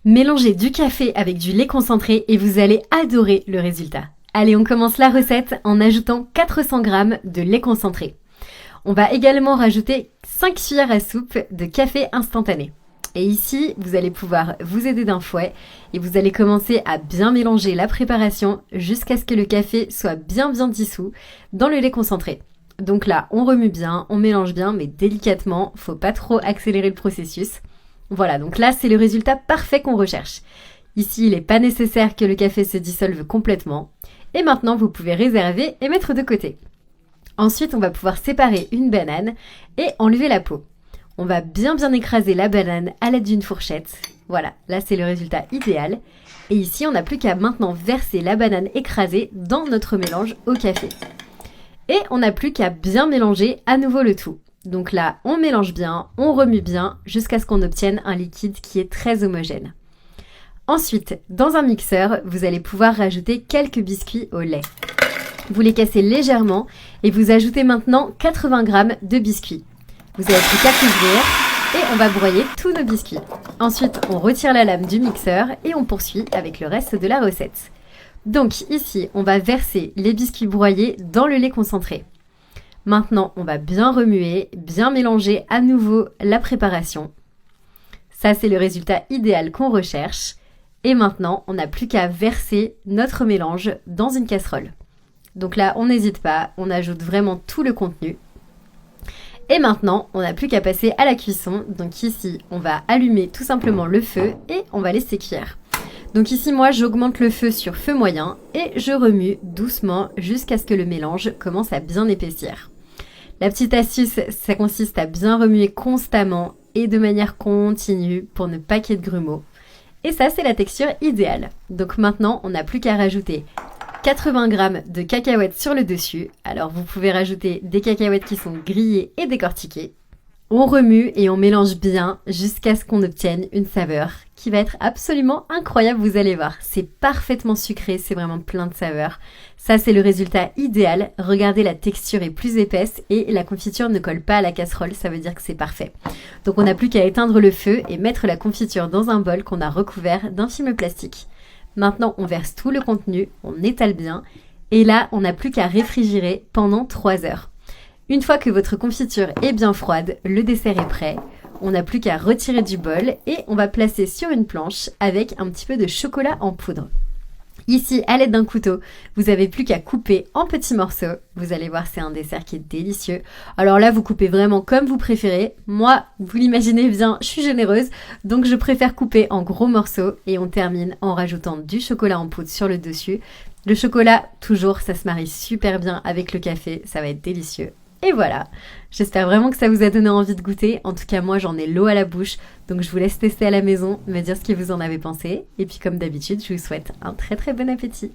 Mélangez du café avec du lait concentré et vous allez adorer le résultat. Allez, on commence la recette en ajoutant 400 g de lait concentré. On va également rajouter 5 cuillères à soupe de café instantané. Et ici, vous allez pouvoir vous aider d'un fouet et vous allez commencer à bien mélanger la préparation jusqu'à ce que le café soit bien dissous dans le lait concentré. Donc là, on remue bien, on mélange bien, mais délicatement, faut pas trop accélérer le processus. Voilà, donc là, c'est le résultat parfait qu'on recherche. Ici, il n'est pas nécessaire que le café se dissolve complètement. Et maintenant, vous pouvez réserver et mettre de côté. Ensuite, on va pouvoir séparer une banane et enlever la peau. On va bien écraser la banane à l'aide d'une fourchette. Voilà, là c'est le résultat idéal. Et ici, on n'a plus qu'à maintenant verser la banane écrasée dans notre mélange au café. Et on n'a plus qu'à bien mélanger à nouveau le tout. Donc là, on mélange bien, on remue bien jusqu'à ce qu'on obtienne un liquide qui est très homogène. Ensuite, dans un mixeur, vous allez pouvoir rajouter quelques biscuits au lait. Vous les cassez légèrement et vous ajoutez maintenant 80 g de biscuits. Vous n'avez plus qu'à couvrir et on va broyer tous nos biscuits. Ensuite, on retire la lame du mixeur et on poursuit avec le reste de la recette. Donc ici, on va verser les biscuits broyés dans le lait concentré. Maintenant, on va bien remuer, bien mélanger à nouveau la préparation. Ça, c'est le résultat idéal qu'on recherche. Et maintenant, on n'a plus qu'à verser notre mélange dans une casserole. Donc là, on n'hésite pas, on ajoute vraiment tout le contenu. Et maintenant, on n'a plus qu'à passer à la cuisson. Donc ici, on va allumer tout simplement le feu et on va laisser cuire. Donc ici, moi, j'augmente le feu sur feu moyen et je remue doucement jusqu'à ce que le mélange commence à bien épaissir. La petite astuce, ça consiste à bien remuer constamment et de manière continue pour ne pas qu'il y ait de grumeaux. Et ça, c'est la texture idéale. Donc maintenant, on n'a plus qu'à rajouter 80 g de cacahuètes sur le dessus. Alors vous pouvez rajouter des cacahuètes qui sont grillées et décortiquées. On remue et on mélange bien jusqu'à ce qu'on obtienne une saveur qui va être absolument incroyable, vous allez voir. C'est parfaitement sucré, c'est vraiment plein de saveurs. Ça, c'est le résultat idéal. Regardez, la texture est plus épaisse et la confiture ne colle pas à la casserole, ça veut dire que c'est parfait. Donc on n'a plus qu'à éteindre le feu et mettre la confiture dans un bol qu'on a recouvert d'un film plastique. Maintenant, on verse tout le contenu, on étale bien, et là, on n'a plus qu'à réfrigérer pendant 3 heures. Une fois que votre confiture est bien froide, le dessert est prêt. On n'a plus qu'à retirer du bol et on va placer sur une planche avec un petit peu de chocolat en poudre. Ici, à l'aide d'un couteau, vous n'avez plus qu'à couper en petits morceaux. Vous allez voir, c'est un dessert qui est délicieux. Alors là, vous coupez vraiment comme vous préférez. Moi, vous l'imaginez bien, je suis généreuse, donc je préfère couper en gros morceaux et on termine en rajoutant du chocolat en poudre sur le dessus. Le chocolat, toujours, ça se marie super bien avec le café, ça va être délicieux. Et voilà, j'espère vraiment que ça vous a donné envie de goûter. En tout cas, moi, j'en ai l'eau à la bouche. Donc, je vous laisse tester à la maison, me dire ce que vous en avez pensé. Et puis, comme d'habitude, je vous souhaite un très bon appétit.